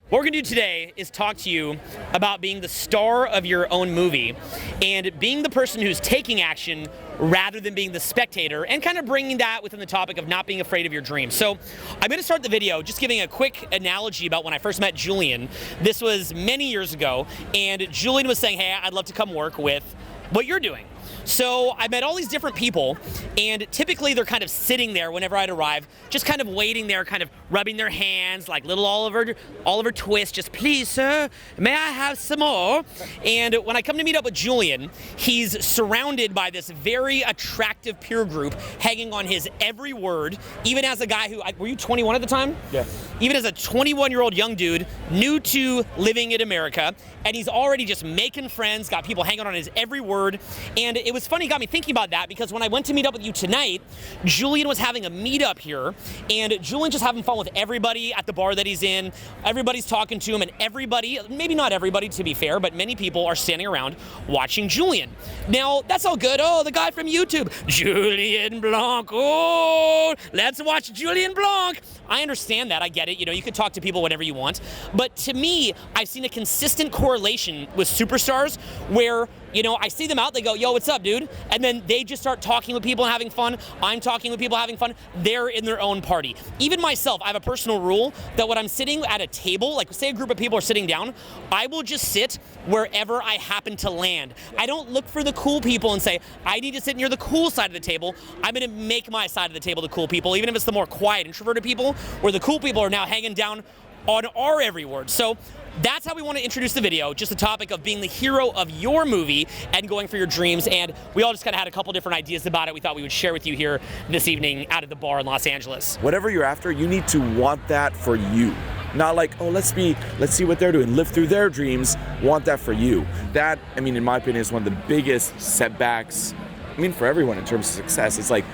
What we're going to do today is talk to you about being the star of your own movie and being the person who's taking action rather than being the spectator, and kind of bringing that within the topic of not being afraid of your dreams. So I'm going to start the video just giving a quick analogy about when I first met Julien. This was many years ago, and Julien was saying, hey, I'd love to come work with what you're doing. So I met all these different people, and typically they're kind of sitting there whenever I'd arrive, just kind of waiting there, kind of rubbing their hands like little Oliver Twist, just please, sir, may I have some more? And when I come to meet up with Julien, he's surrounded by this very attractive peer group hanging on his every word, even as a guy who, were you 21 at the time? Yeah. Even as a 21-year-old young dude, new to living in America, and he's already just making friends, got people hanging on his every word. And it was funny, got me thinking about that, because when I went to meet up with you tonight, Julien was having a meetup here, and Julien just having fun with everybody at the bar that he's in. Everybody's talking to him, and everybody, maybe not everybody to be fair, but many people are standing around watching Julien. Now, that's all good. Oh, the guy from YouTube, Julien Blanc. Oh, let's watch Julien Blanc. I understand that, I get it. You know, you could talk to people whatever you want. But to me, I've seen a consistent correlation with superstars where, you know, I see them out, they go, yo, what's up, dude? And then they just start talking with people and having fun. I'm talking with people having fun. They're in their own party. Even myself, I have a personal rule that when I'm sitting at a table, like say a group of people are sitting down, I will just sit wherever I happen to land. I don't look for the cool people and say, I need to sit near the cool side of the table. I'm gonna make my side of the table the cool people, even if it's the more quiet, introverted people, where the cool people are now hanging down on our every word. So that's how we want to introduce the video, just the topic of being the hero of your movie and going for your dreams. And we all just kind of had a couple different ideas about it. We thought we would share with you here this evening out at the bar in Los Angeles. Whatever you're after, you need to want that for you. Not like, oh, let's see what they're doing, live through their dreams, want that for you. That, I mean, in my opinion, is one of the biggest setbacks, I mean, for everyone in terms of success. It's like,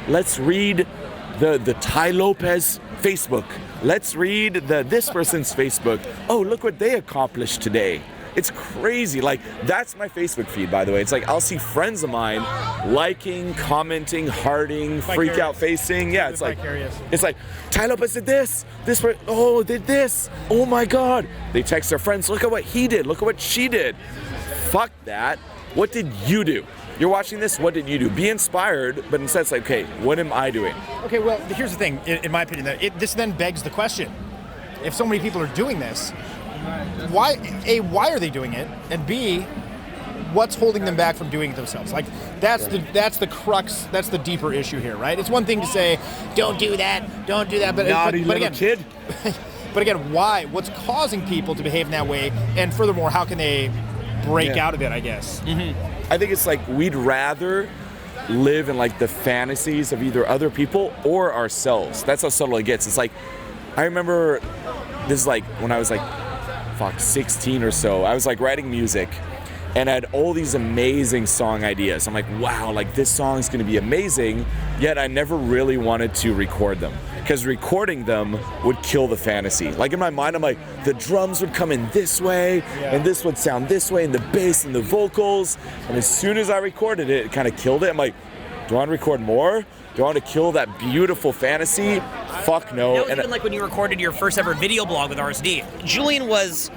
let's read the Ty Lopez Facebook. Let's read this person's Facebook. Oh, look what they accomplished today. It's crazy. Like, that's my Facebook feed, by the way. It's like, I'll see friends of mine liking, commenting, hearting, freak out facing. Yeah, it's like Ty Lopez did this. Oh, did this. Oh my God. They text their friends, look at what he did. Look at what she did. Fuck that. What did you do? You're watching this, what did you do? Be inspired, but instead it's like, okay, what am I doing? Okay, well, here's the thing, in my opinion, this then begs the question. If so many people are doing this, why are they doing it? And B, what's holding them back from doing it themselves? Like, that's the crux, that's the deeper issue here, right? It's one thing to say, don't do that, but again, kid. But again, why? What's causing people to behave in that way? And furthermore, how can they break out of it, I guess? Mm-hmm. I think it's like we'd rather live in like the fantasies of either other people or ourselves. That's how subtle it gets. It's like, I remember this is like when I was like, 16 or so, I was like writing music and I had all these amazing song ideas. I'm like, wow, like this song is gonna be amazing, yet I never really wanted to record them because recording them would kill the fantasy. Like in my mind, I'm like, the drums would come in this way and this would sound this way and the bass and the vocals. And as soon as I recorded it, it kind of killed it. I'm like, do I want to record more? Do I want to kill that beautiful fantasy? Fuck no. That was even like when you recorded your first ever video blog with RSD. Julien was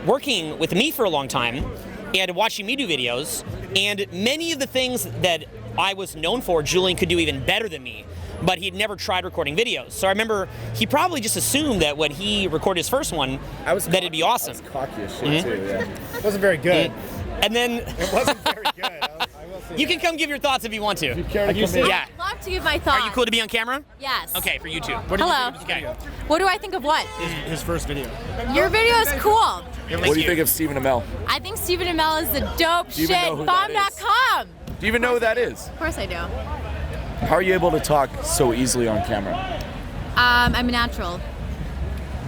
working with me for a long time and watching me do videos, and many of the things that I was known for, Julien could do even better than me, but he'd never tried recording videos. So I remember he probably just assumed that when he recorded his first one, that it'd be awesome. I was cocky as shit too, yeah. It wasn't very good. And then It wasn't very good. I will say you can come give your thoughts if you want to. yeah. Yeah. I'd love to give my thoughts. Are you cool to be on camera? Yes. Okay, for YouTube. Hello. Okay. What do I think of what? His first video. Your video is cool. What do you think of Stephen Amell? I think Stephen Amell is the dope Do you shit. even know who that is? Bomb.com. Do you even know who that is? Of course I do. How are you able to talk so easily on camera? I'm a natural.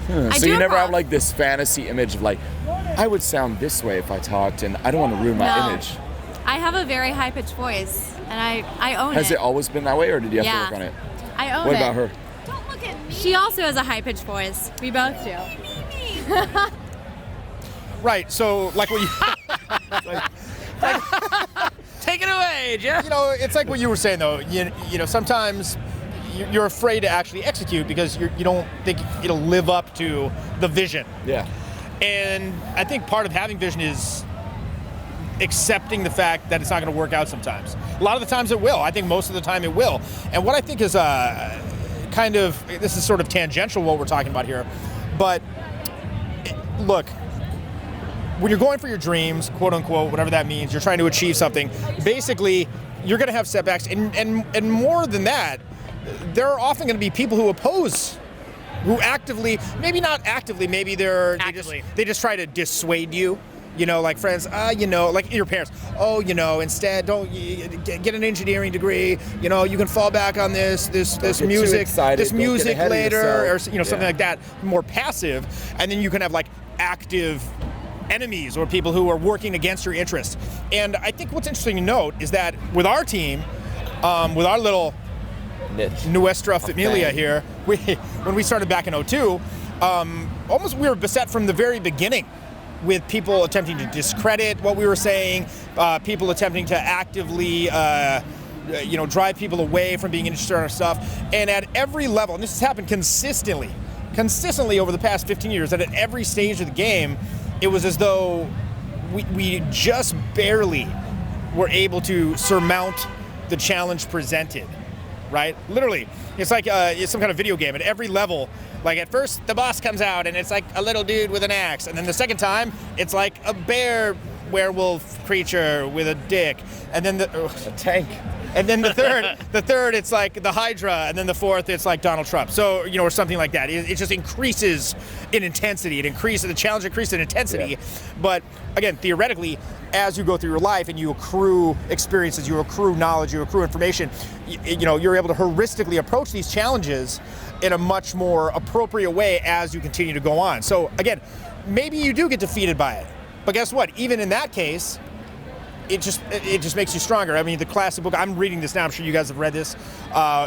I So do you never improv. have like this fantasy image of like, I would sound this way if I talked and I don't want to ruin my No. image. I have a very high-pitched voice, and I own Has it. it always been that way or did you have Yeah. to work on it? I own What it. about her? Don't look at me. She also has a high-pitched voice. We both do. Right, so like what you... Take it away, Jeff. You know, it's like what you were saying though. You know, sometimes you're afraid to actually execute because you don't think it'll live up to the vision. Yeah. And I think part of having vision is accepting the fact that it's not going to work out sometimes. A lot of the times it will. I think most of the time it will. And what I think is this is sort of tangential what we're talking about here, but look, when you're going for your dreams, quote unquote, whatever that means, you're trying to achieve something, basically you're going to have setbacks, and more than that, there are often going to be people who oppose, who actively, maybe not actively, maybe they just try to dissuade you. Like friends, like your parents. Instead, don't get an engineering degree. You can fall back on this music later, or something like that. More passive, and then you can have like active enemies or people who are working against your interests. And I think what's interesting to note is that with our team, with our little niche, Nuestra Familia here, when we started back in 2002, almost we were beset from the very beginning with people attempting to discredit what we were saying, people attempting to actively drive people away from being interested in our stuff. And at every level, and this has happened consistently over the past 15 years, that at every stage of the game, it was as though we just barely were able to surmount the challenge presented, right? Literally, it's like it's some kind of video game. At every level, like at first the boss comes out and it's like a little dude with an axe, and then the second time it's like a bear werewolf creature with a dick, and then a tank. And then the third, it's like the Hydra, and then the fourth, it's like Donald Trump. So, or something like that. It just increases in intensity. The challenge increases in intensity. Yeah. But again, theoretically, as you go through your life and you accrue experiences, you accrue knowledge, you accrue information, you're able to heuristically approach these challenges in a much more appropriate way as you continue to go on. So again, maybe you do get defeated by it. But guess what? Even in that case, it just makes you stronger. I mean, the classic book, I'm reading this now, I'm sure you guys have read this,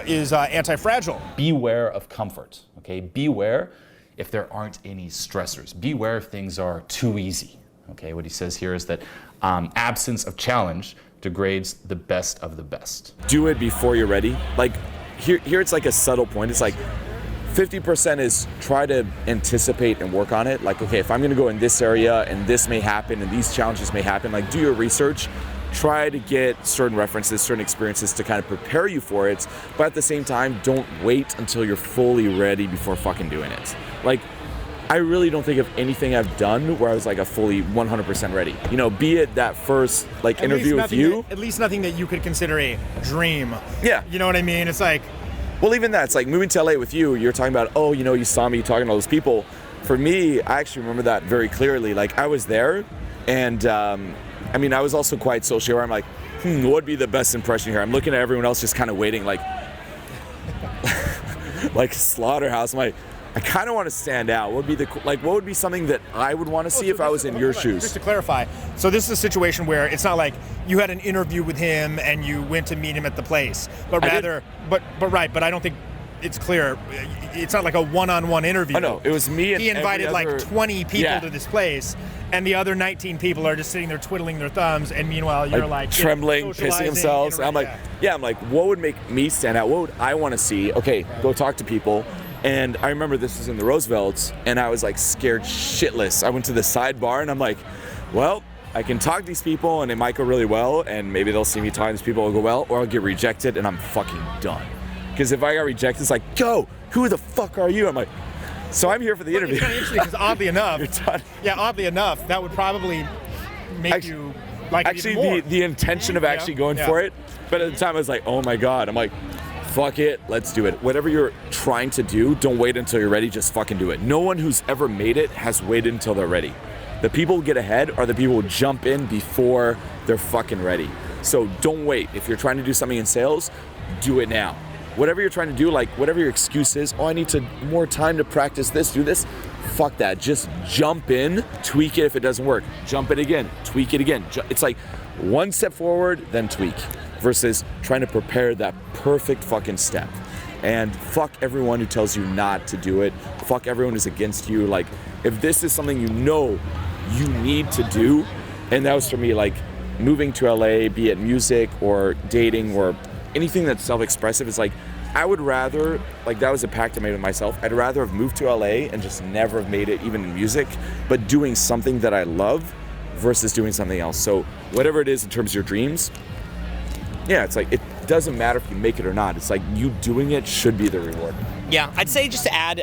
is Anti-Fragile. Beware of comfort, okay? Beware if there aren't any stressors. Beware if things are too easy, okay? What he says here is that absence of challenge degrades the best of the best. Do it before you're ready. Like, here it's like a subtle point. It's like 50% is try to anticipate and work on it. Like, okay, if I'm gonna go in this area and this may happen and these challenges may happen, like do your research, try to get certain references, certain experiences to kind of prepare you for it. But at the same time, don't wait until you're fully ready before fucking doing it. Like, I really don't think of anything I've done where I was like a fully 100% ready. Be it that first like interview with you. At least nothing that you could consider a dream. Yeah. You know what I mean? It's like, well, even that, it's like moving to LA with you, you're talking about, you saw me talking to all those people. For me, I actually remember that very clearly. Like, I was there, and I was also quite social, where I'm like, what would be the best impression here? I'm looking at everyone else just kind of waiting, like, like Slaughterhouse. I'm like, I kind of want to stand out. What would be something that I would want to see if I was in your shoes? Just to clarify, so this is a situation where it's not like you had an interview with him and you went to meet him at the place, but rather, but I don't think it's clear. It's not like a one-on-one interview. Oh no, it was me and he invited like 20 people to this place, and the other 19 people are just sitting there twiddling their thumbs, and meanwhile you're like trembling, pissing themselves. And I'm like, what would make me stand out? What would I want to see? Okay, go talk to people. And I remember this was in the Roosevelts, and I was like scared shitless. I went to the sidebar, and I'm like, well, I can talk to these people, and it might go really well, and maybe they'll see me talking to these people, it'll go well, or I'll get rejected, and I'm fucking done. Because if I got rejected, it's like, go, who the fuck are you? I'm like, so I'm here for the interview. It's kind of interesting, because oddly enough, that would probably make you like it even more. The intention of actually going for it, but at the time I was like, oh my God, I'm like, fuck it, let's do it. Whatever you're trying to do, don't wait until you're ready, just fucking do it. No one who's ever made it has waited until they're ready. The people who get ahead are the people who jump in before they're fucking ready. So don't wait. If you're trying to do something in sales, do it now. Whatever you're trying to do, like whatever your excuse is, I need more time to practice this, do this. Fuck that, just jump in, tweak it if it doesn't work. Jump it again, tweak it again. It's like one step forward, then tweak. Versus trying to prepare that perfect fucking step. And fuck everyone who tells you not to do it. Fuck everyone who's against you. Like, if this is something you know you need to do, and that was for me, like, moving to LA, be it music or dating or anything that's self-expressive, it's like, I would rather, like, that was a pact I made with myself. I'd rather have moved to LA and just never have made it even in music, but doing something that I love versus doing something else. So whatever it is in terms of your dreams, yeah, it's like, it doesn't matter if you make it or not. It's like you doing it should be the reward. Yeah, I'd say just to add,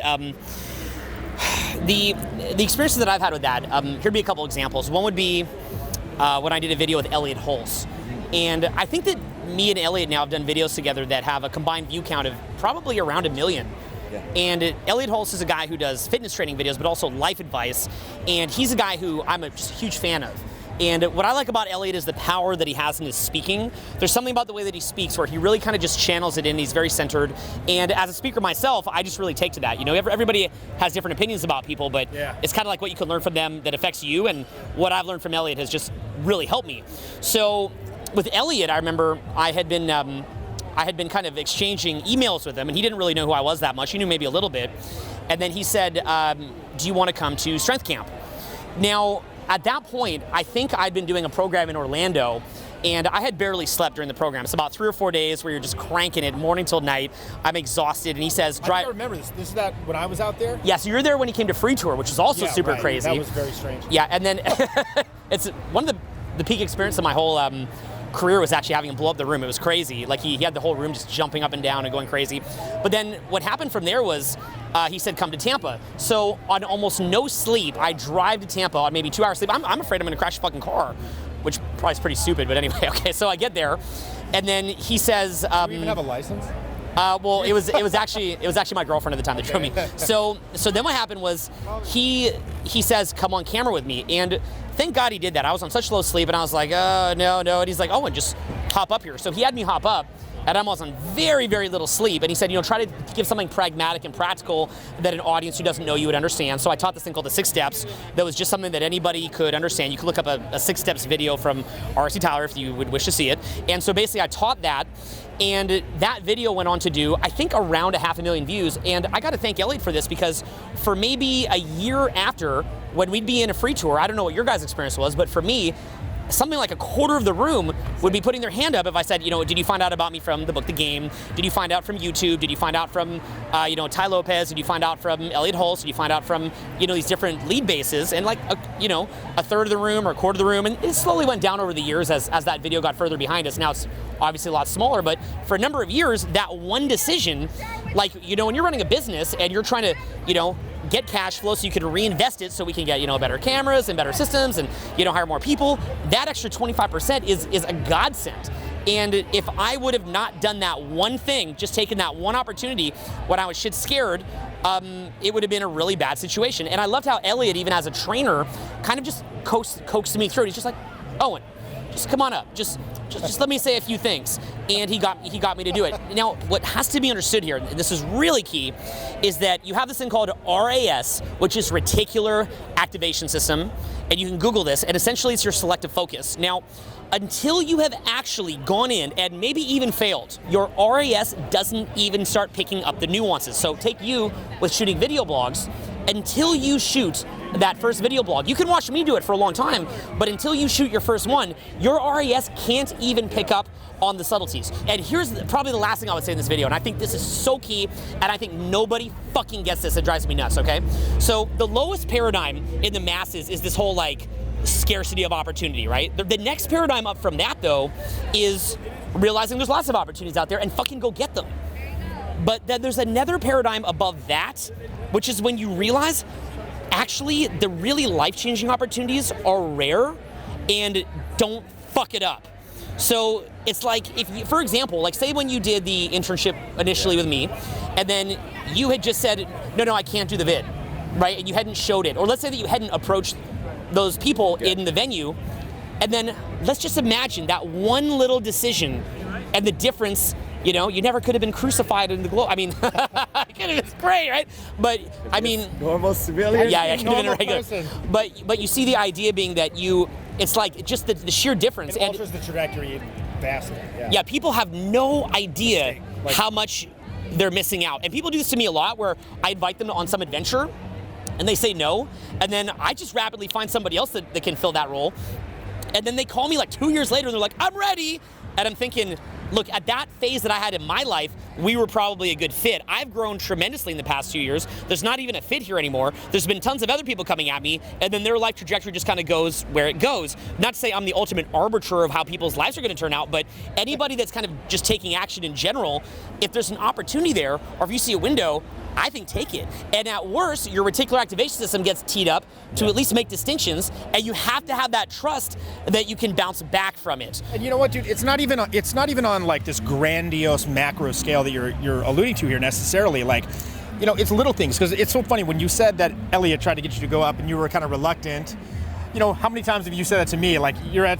the experiences that I've had with that, here'd be a couple examples. One would be when I did a video with Elliot Hulse. And I think that me and Elliot now have done videos together that have a combined view count of probably around 1 million. Yeah. And Elliot Hulse is a guy who does fitness training videos, but also life advice. And he's a guy who I'm just a huge fan of. And what I like about Elliot is the power that he has in his speaking. There's something about the way that he speaks where he really kind of just channels it in. He's very centered. And as a speaker myself, I just really take to that. You know, everybody has different opinions about people, but it's kind of like what you can learn from them that affects you. And what I've learned from Elliot has just really helped me. So with Elliot, I remember I had been kind of exchanging emails with him, and he didn't really know who I was that much. He knew maybe a little bit. And then he said, do you want to come to Strength Camp? Now, at that point, I think I'd been doing a program in Orlando, and I had barely slept during the program. It's about 3 or 4 days where you're just cranking it morning till night. I'm exhausted, and he says, I don't remember this. This is that when I was out there? Yeah, so you're there when he came to Free Tour, which is also super crazy. That was very strange. Yeah, and then it's one of the peak experience of my whole career was actually having him blow up the room. It was crazy. Like he had the whole room just jumping up and down and going crazy. But then what happened from there was he said, come to Tampa. So on almost no sleep, I drive to Tampa on maybe 2 hours sleep. I'm afraid I'm gonna crash a fucking car, which probably is pretty stupid, but anyway, okay, so I get there, and then he says, do you even have a license? Well, it was actually my girlfriend at the time that drove me. So then what happened was he says, come on camera with me, and thank God he did that. I was on such low sleep, and I was like, no, and he's like, Owen, just hop up here. So he had me hop up, and I was on very, very little sleep, and he said, try to give something pragmatic and practical that an audience who doesn't know you would understand. So I taught this thing called the 6 Steps that was just something that anybody could understand. You could look up a 6 Steps video from R.C. Tyler if you would wish to see it. And so basically I taught that, and that video went on to do, I think, around 500,000 views. And I got to thank Elliot for this, because for maybe a year after, when we'd be in a Free Tour, I don't know what your guys' experience was, but for me, something like a quarter of the room would be putting their hand up if I said, did you find out about me from the book The Game? Did you find out from YouTube? Did you find out from, Ty Lopez? Did you find out from Elliot Hulse? Did you find out from, these different lead bases? And like, a third of the room or a quarter of the room. And it slowly went down over the years as that video got further behind us. Now it's obviously a lot smaller, but for a number of years, that one decision, like, when you're running a business and you're trying to, get cash flow so you can reinvest it so we can get, better cameras and better systems and, hire more people, that extra 25% is a godsend. And if I would have not done that one thing, just taken that one opportunity when I was shit scared, it would have been a really bad situation. And I loved how Elliot, even as a trainer, kind of just coaxed me through it. He's just like, Owen, just come on up. Just let me say a few things. And he got me to do it. Now, what has to be understood here, and this is really key, is that you have this thing called RAS, which is Reticular Activation System. And you can Google this, and essentially it's your selective focus. Now, until you have actually gone in and maybe even failed, your RAS doesn't even start picking up the nuances. So take you with shooting video blogs. Until you shoot that first video blog, you can watch me do it for a long time, but until you shoot your first one, your RAS can't even pick up on the subtleties. And here's probably the last thing I would say in this video, and I think this is so key, and I think nobody fucking gets this. It drives me nuts, okay? So the lowest paradigm in the masses is this whole, like, scarcity of opportunity, right? The next paradigm up from that, though, is realizing there's lots of opportunities out there and fucking go get them. But then there's another paradigm above that, which is when you realize actually the really life-changing opportunities are rare and don't fuck it up. So it's like, if you, for example, like say when you did the internship initially with me, and then you had just said, no, I can't do the vid, right? And you hadn't showed it. Or let's say that you hadn't approached those people in the venue, and then let's just imagine that one little decision and the difference. You never could have been crucified in the globe. I mean, it's great, right? But I mean, normal civilian. Yeah, it could have been a regular. Person. But you see the idea being that it's like just the sheer difference. It alters the trajectory vastly. Yeah, people have no idea how much they're missing out. And people do this to me a lot, where I invite them on some adventure, and they say no, and then I just rapidly find somebody else that can fill that role, and then they call me like 2 years later, and they're like, I'm ready, and I'm thinking, look, at that phase that I had in my life, we were probably a good fit. I've grown tremendously in the past 2 years. There's not even a fit here anymore. There's been tons of other people coming at me, and then their life trajectory just kind of goes where it goes. Not to say I'm the ultimate arbiter of how people's lives are going to turn out, but anybody that's kind of just taking action in general, if there's an opportunity there, or if you see a window, I think take it. And at worst, your reticular activation system gets teed up to at least make distinctions, and you have to have that trust that you can bounce back from it. And you know what, dude? It's not even on like this grandiose macro scale that you're alluding to here necessarily. Like, you know, it's little things, because it's so funny when you said that Elliot tried to get you to go up and you were kind of reluctant. You know, how many times have you said that to me? Like,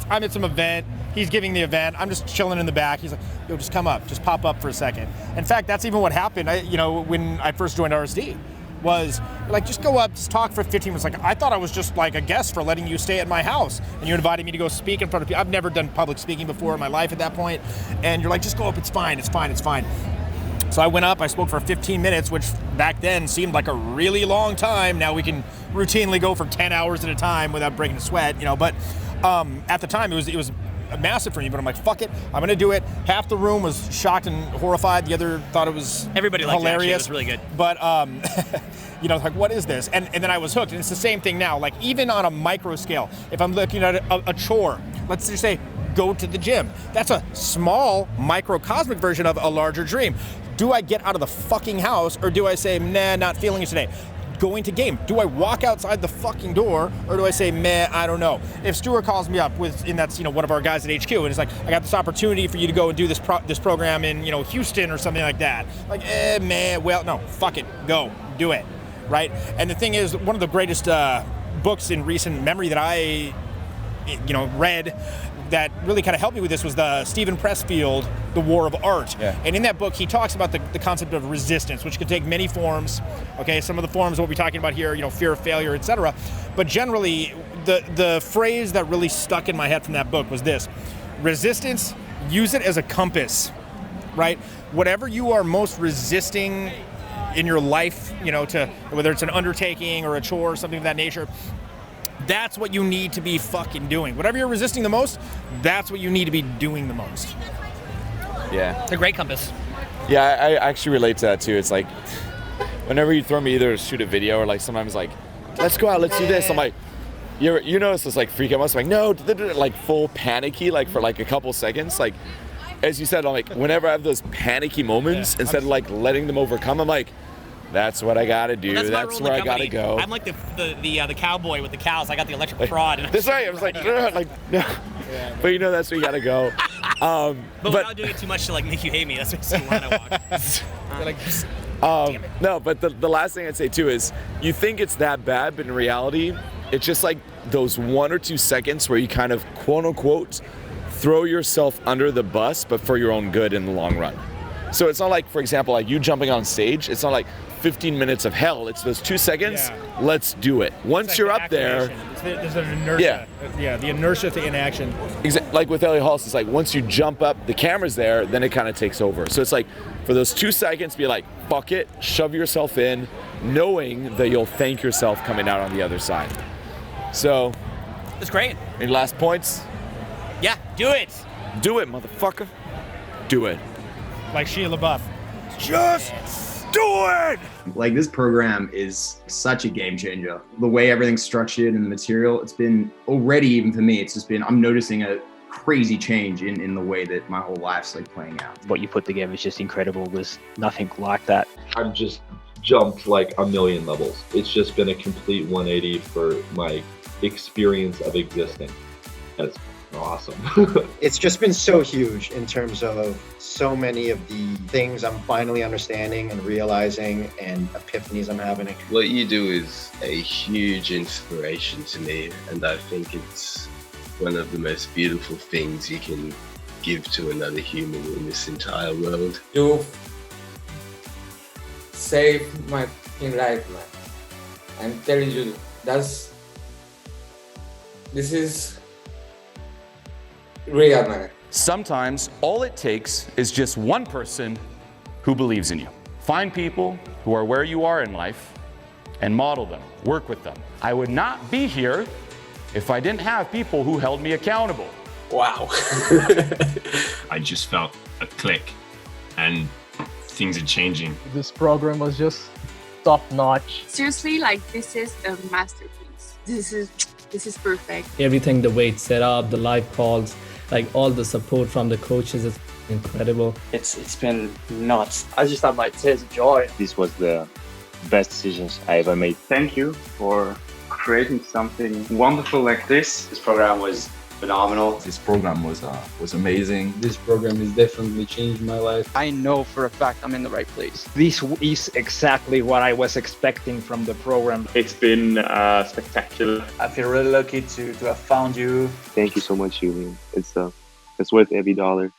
I'm at some event, he's giving the event, I'm just chilling in the back. He's like, yo, just come up, just pop up for a second. In fact, that's even what happened. When I first joined RSD, was like, just go up, just talk for 15 minutes. Like, I thought I was just like a guest for letting you stay at my house, and you invited me to go speak in front of people. I've never done public speaking before in my life at that point, and you're like, just go up, it's fine. So I went up, I spoke for 15 minutes, which back then seemed like a really long time. Now we can routinely go for 10 hours at a time without breaking a sweat, you know. But at the time, it was massive for me. But I'm like, fuck it, I'm gonna do it. Half the room was shocked and horrified. The other thought it was Everybody liked hilarious. It, actually. It was really good. But you know, like, what is this? And then I was hooked. And it's the same thing now. Like, even on a micro scale, if I'm looking at a chore, let's just say go to the gym. That's a small microcosmic version of a larger dream. Do I get out of the fucking house, or do I say, nah, not feeling it today? Going to game. Do I walk outside the fucking door, or do I say, meh, I don't know? If Stuart calls me up and that's, you know, one of our guys at HQ, and it's like, I got this opportunity for you to go and do this program in, you know, Houston or something like that. Like, well, no, fuck it, go, do it, right? And the thing is, one of the greatest books in recent memory that I, you know, read that really kind of helped me with this was the Stephen Pressfield, The War of Art. Yeah. And in that book, he talks about the concept of resistance, which can take many forms. Okay, some of the forms we'll be talking about here, you know, fear of failure, etc. But generally, the phrase that really stuck in my head from that book was this: resistance, use it as a compass, right? Whatever you are most resisting in your life, you know, to whether it's an undertaking or a chore or something of that nature, that's what you need to be fucking doing. Whatever you're resisting the most, that's what you need to be doing the most. Yeah. It's a great compass. Yeah, I actually relate to that too. It's like, whenever you throw me either shoot a video or like sometimes like, let's go out, let's do this. I'm like, you notice this like freak out. I'm like, no, like full panicky, like for like a couple seconds. Like, as you said, I'm like, whenever I have those panicky moments, instead of like letting them overcome, I'm like, that's what I gotta do. Well, that's where I gotta go. I'm like the cowboy with the cows. I got the electric prod. And that's right. I was like, no. Yeah, but you know, that's where you gotta go. But without doing it too much to like make you hate me. That's what you want to walk. No, but the last thing I'd say too is, you think it's that bad, but in reality, it's just like those 1 or 2 seconds where you kind of quote unquote throw yourself under the bus, but for your own good in the long run. So it's not like, for example, like you jumping on stage, it's not like 15 minutes of hell. It's those 2 seconds, let's do it. Once like you're up there. There's an inertia. Yeah, the inertia to inaction. Like with Elliot Halls, it's like once you jump up, the camera's there, then it kind of takes over. So it's like, for those 2 seconds, be like, fuck it, shove yourself in, knowing that you'll thank yourself coming out on the other side. So. It's great. Any last points? Yeah, do it. Do it, motherfucker. Do it. Like Shia LaBeouf. Just do it! Like, this program is such a game changer. The way everything's structured and the material, it's been already, even for me, it's just been, I'm noticing a crazy change in the way that my whole life's like playing out. What you put together is just incredible. There's nothing like that. I've just jumped like a million levels. It's just been a complete 180 for my experience of existing. That's awesome. It's just been so huge in terms of so many of the things I'm finally understanding and realizing, and epiphanies I'm having. What you do is a huge inspiration to me, and I think it's one of the most beautiful things you can give to another human in this entire world. You saved my life, man. I'm telling you, this is real, man. Sometimes all it takes is just one person who believes in you. Find people who are where you are in life and model them, work with them. I would not be here if I didn't have people who held me accountable. Wow. I just felt a click, and things are changing. This program was just top notch. Seriously, like this is a masterpiece. This is perfect. Everything, the way it's set up, the live calls, like all the support from the coaches is incredible. It's been nuts. I just had like tears of joy. This was the best decisions I ever made. Thank you for creating something wonderful like this. This program was phenomenal. This program was amazing. This program has definitely changed my life. I know for a fact I'm in the right place. This is exactly what I was expecting from the program. It's been spectacular. I feel really lucky to have found you. Thank you so much, Julien. It's worth every dollar.